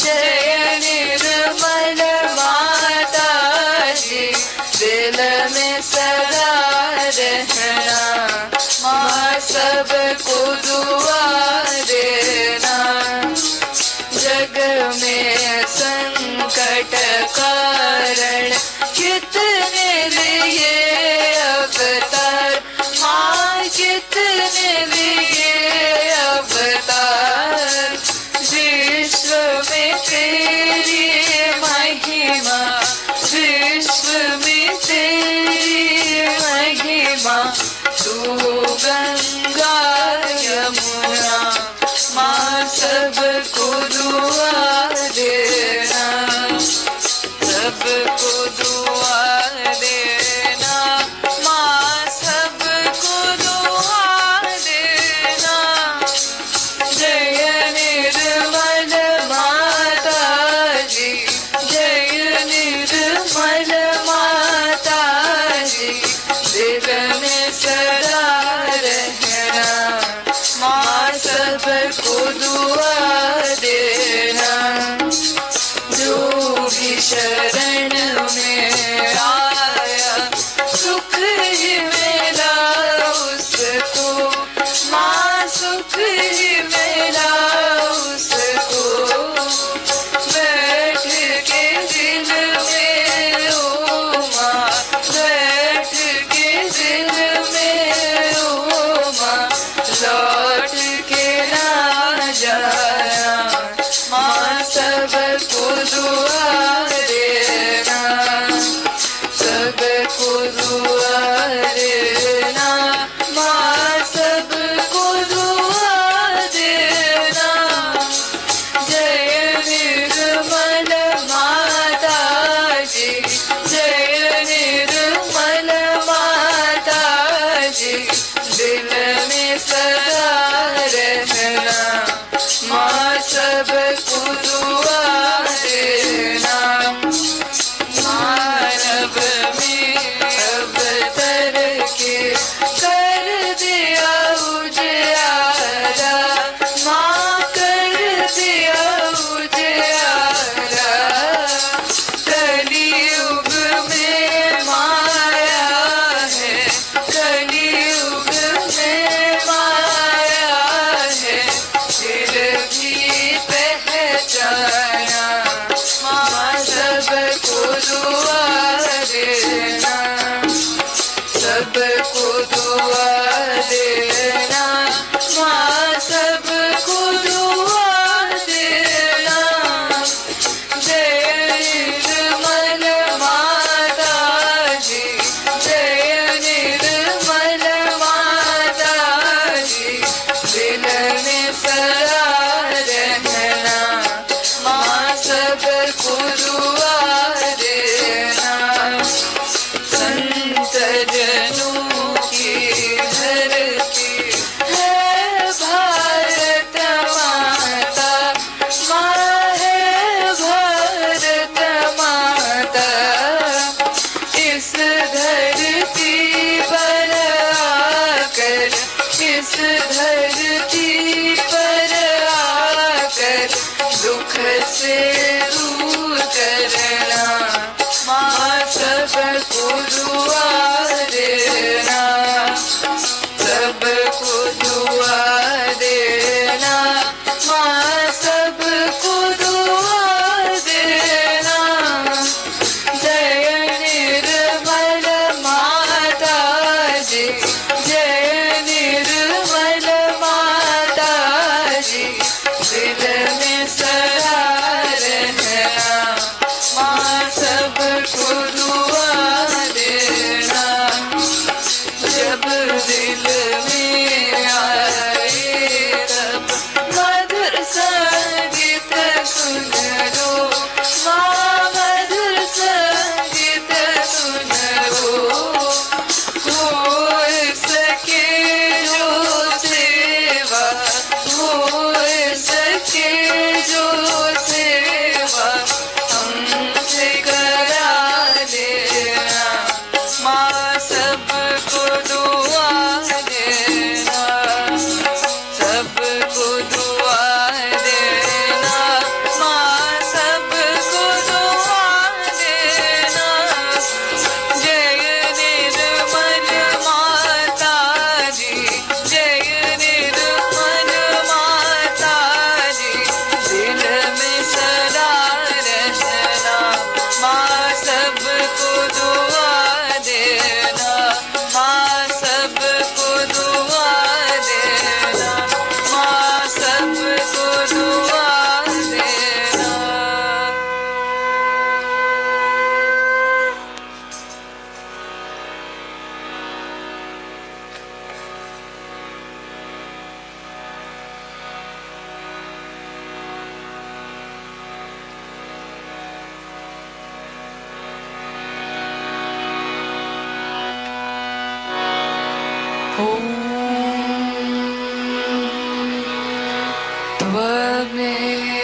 जय निर्मल माता जी, दिल में सदा रहना माँ, सबको दुआ देना। जग में संकट कारण कितने लिए अवतार माँ, कितने लिए अवतार। विश्व में तेरी महिमा, विश्व में तेरी महिमा। तू गंगा यमुना माँ, सबको दुआ देना। सबको दुआ देना माँ, सबको दुआ देना। जय निर्मल माता जी, जय निर्मल माता जी, दिल में सदा रहना माँ, सबको दुआ देना। जो भी शरण में आया सुख ही मिला उसको माँ, सुख ही मिला उसको। बैठ के दिल में ओ माँ, बैठ के दिल में ओ माँ, लौट के ना जाना माँ, सबको दुआ देना। सबको दुआ देना माँ, सबको दुआ देना। जय निर्मल माता जी, जय निर्मल माता जी, दिल में सदा रहना माँ, सबको दुआ देना। मानव में अवतर के कर दिया उजियारा माँ, कर दिया उजियारा। कलियुग में माया है, कलियुग में माया है, फिर भी पहचाना माँ, सबको दुआ देना। सबको दुआ देना माँ, सबको दुआ देना। जय निर्मल माता जी, जय निर्मल माता जी, दिल में सदा रहना माँ, सबको दुआ देना। संत जनों की धरती है भारत माता माँ, है भारत माता। इस धरती पर आकर, इस धरती पर आकर दुख से दूर करना माँ, सबको दुआ देना। सबको दुआ देना माँ, सबको दुआ देना। जय निर्मल माता जी, जय निर्मल माता जी, दिल में सदा रहना माँ, सब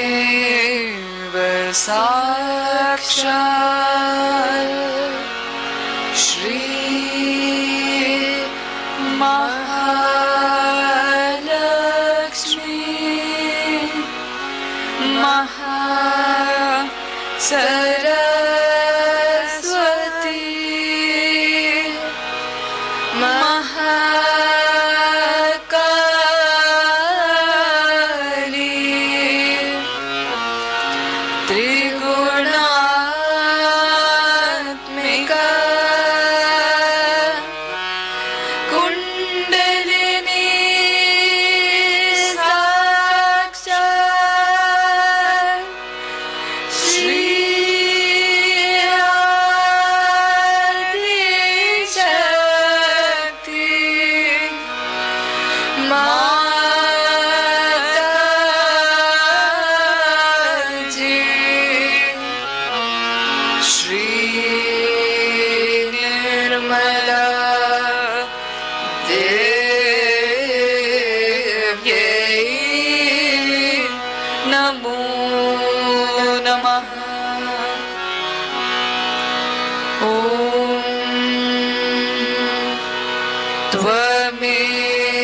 त्वमेव साक्षात् श्री महालक्ष्मी सरस्वती महाकाली त्रिगुणात्मिका कुंडलिनी साक्षात् श्री शक्ति माताजी श्री निर्मला देव्यै नमो नमः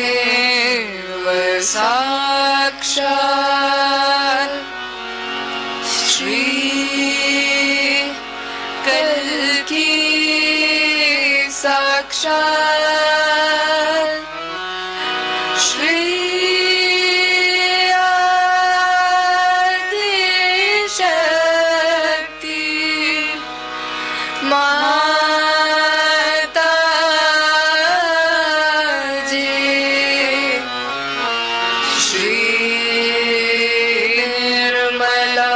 त्वमेव साक्षात् श्री कल्की साक्षात् श्री आदिशक्ति माताजी श्री निर्मला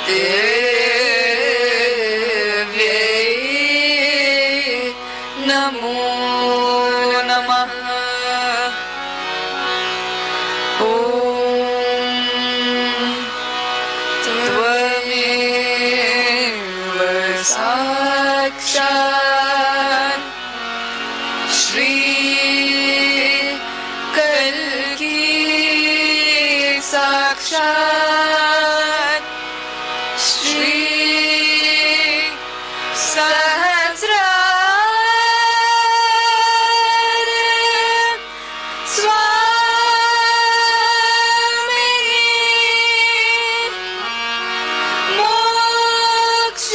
देव्यै नमो नमः त्वमेव साक्षात् श्री कल्की साक्षात् श्री सहस्रार स्वामिनी मोक्ष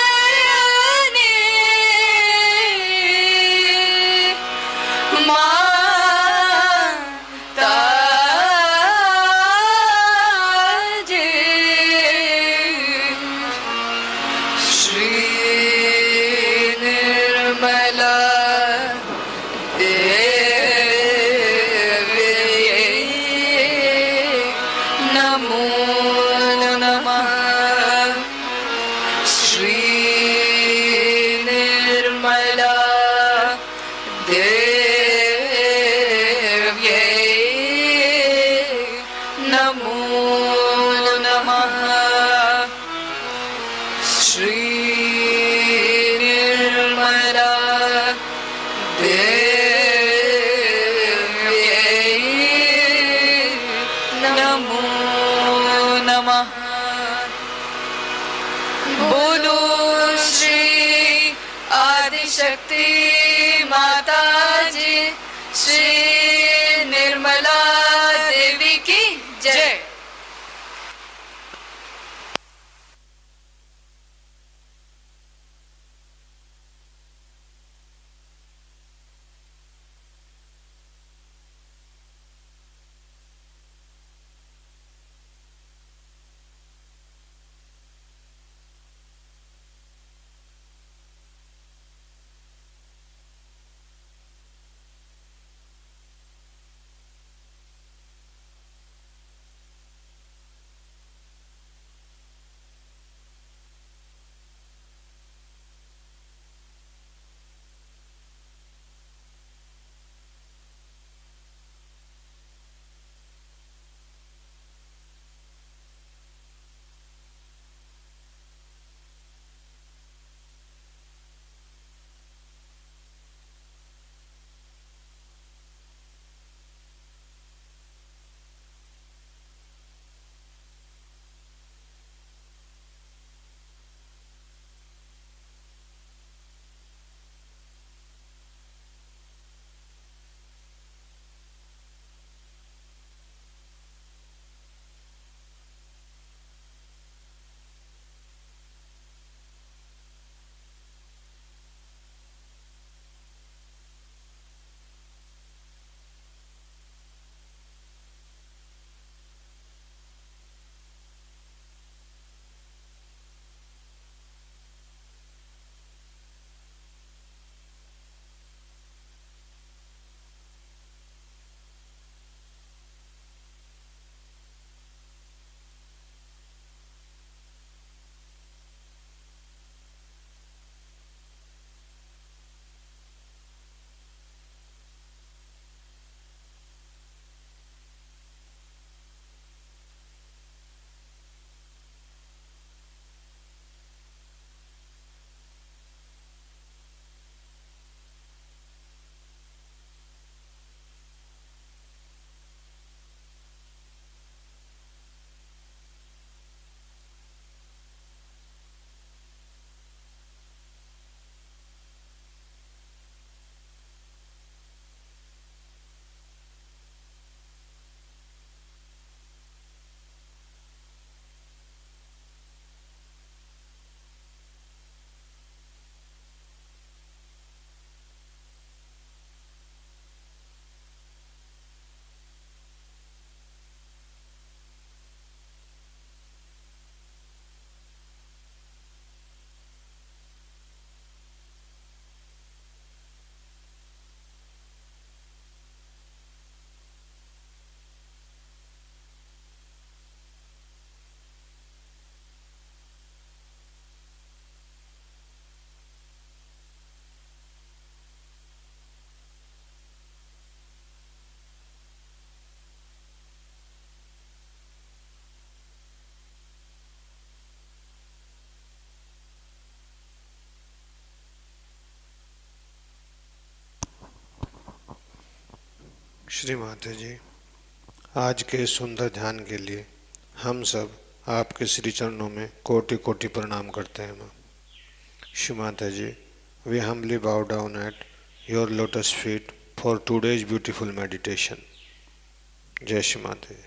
प्रदायिनी माताजी श्री निर्मला देव्यै नमो नमः श्री निर्मला देव्यै नमो नमः श्री निर्मला देव्यै नमो नमः बोलो श्री आदिशक्ति माताजी श्री निर्मला देवी की जय। श्री माता जी, आज के इस सुंदर ध्यान के लिए हम सब आपके श्री चरणों में कोटि कोटि प्रणाम करते हैं माँ। श्री माता जी, we humbly bow down at your lotus feet for today's beautiful meditation. जय श्री माता जी।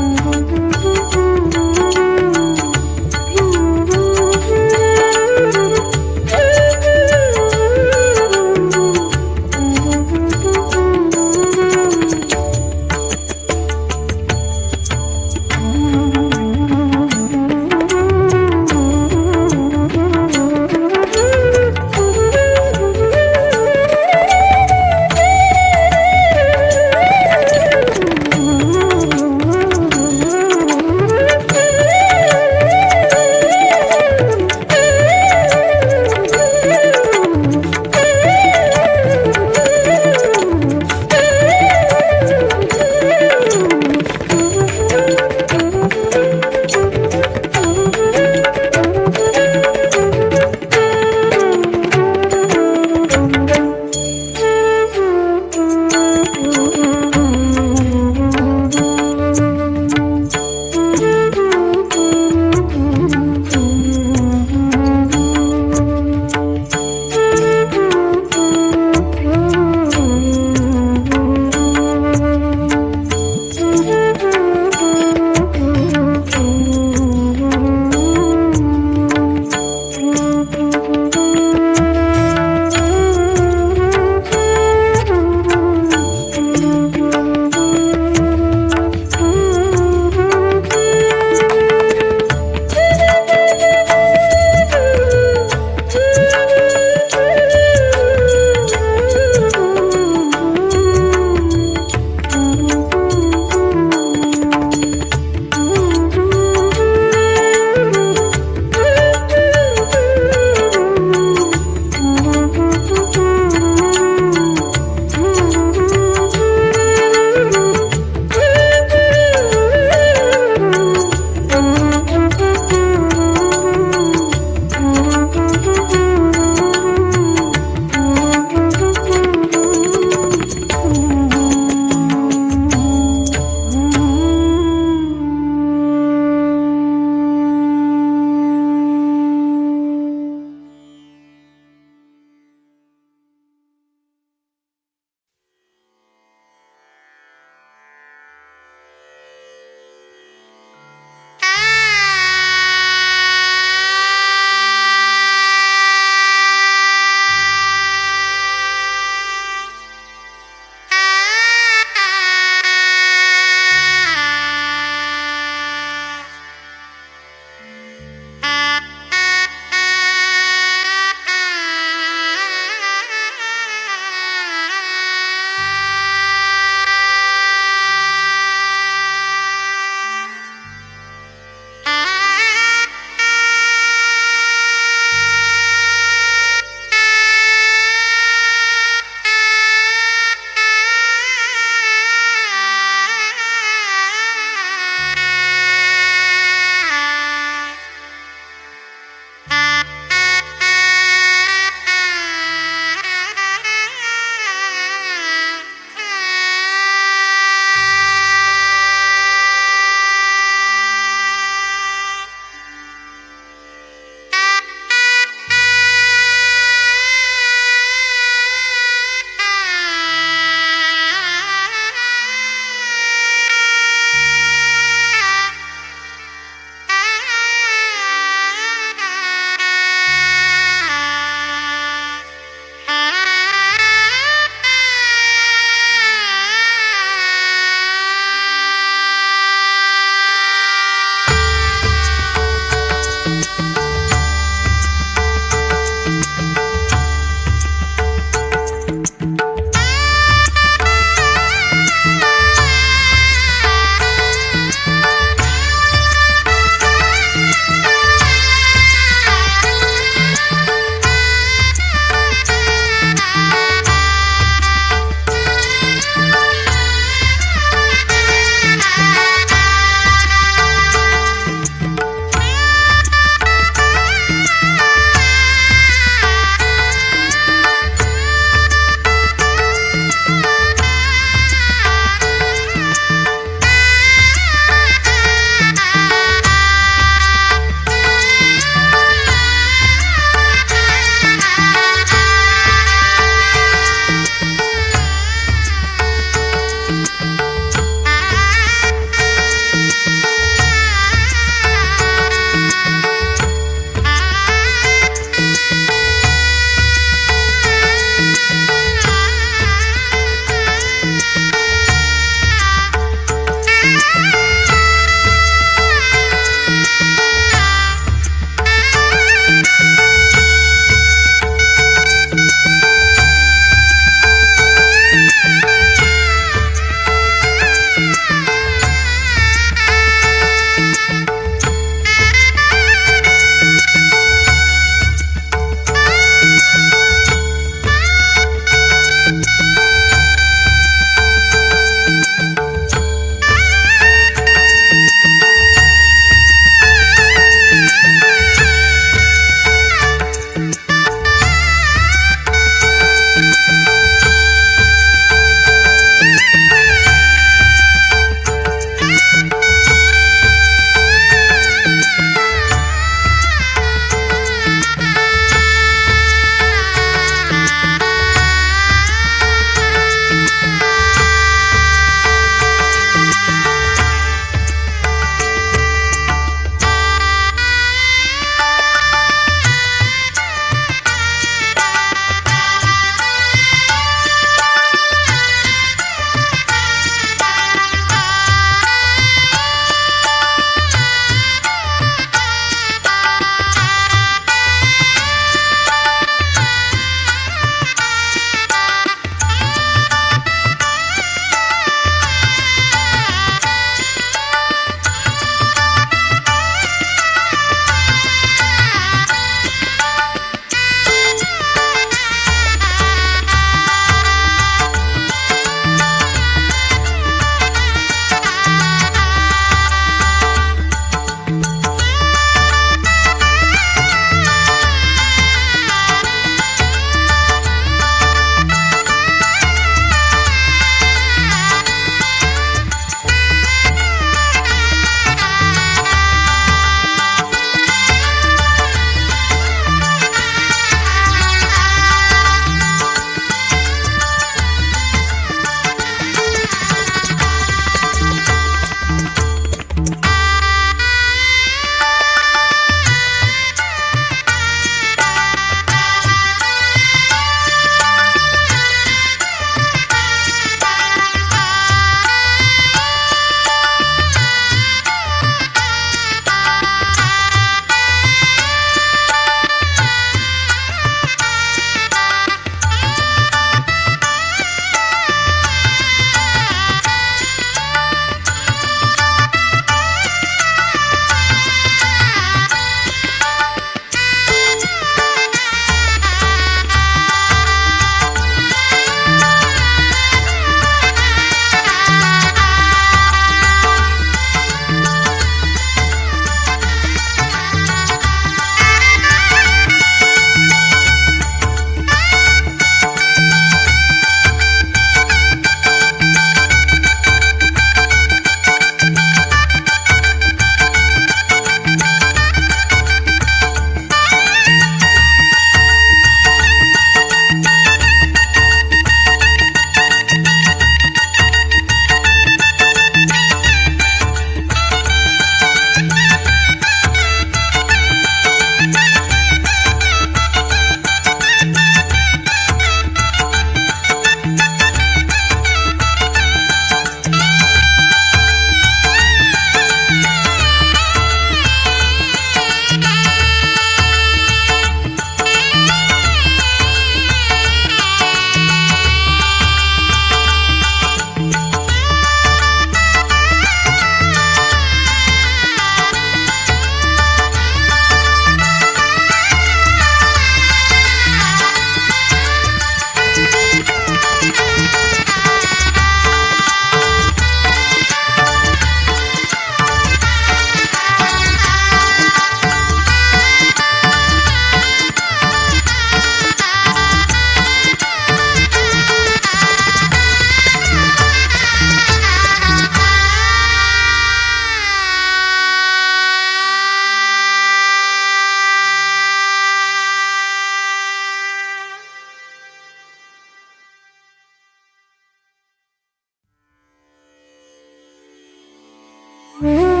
you.